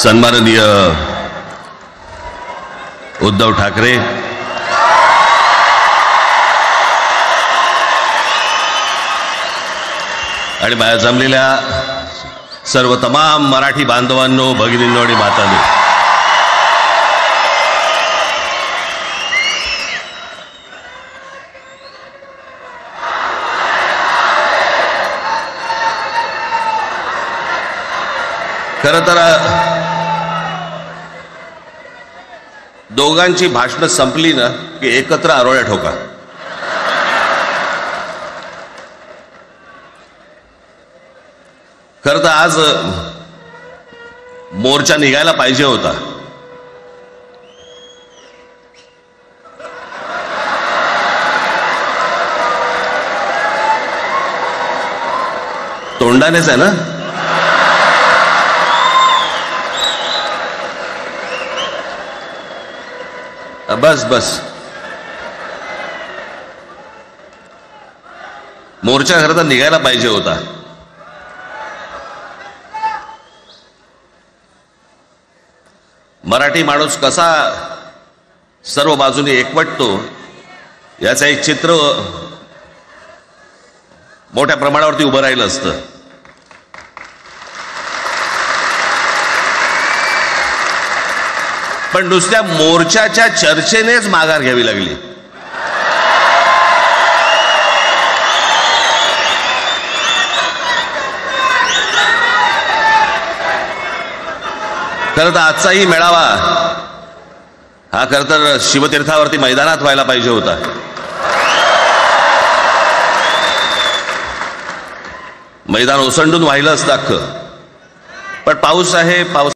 सन्माननीय उद्धव ठाकरे, आणि माझ्या जमलेल्या सर्व तमाम मराठी बांधवांनो, भगिनींनो आणि मातांनो, खरं तर दोघांची भाषणं संपली ना की एकत्र आरोळ्या ठोका. खरं तर आज मोर्चा निघायला पाहिजे होता. तोंडानेच आहे ना. बस बस, मोर्चा खरं तर निघायला पाहिजे होता. मराठी माणूस कसा सर्व बाजूने एकवटतो याचं एक चित्र मोठ्या प्रमाणावरती उभं राहिलं असतं. पण नुसत्या मोर्चाच्या चर्चेनेच माघार घ्यावी लागली. खरं तर आजचाही मेळावा हा खरं तर शिवतीर्थावरती मैदानात व्हायला पाहिजे होता. मैदान ओसंडून वाहिलं असतं अख्खं. पण पाऊस आहे, पाऊस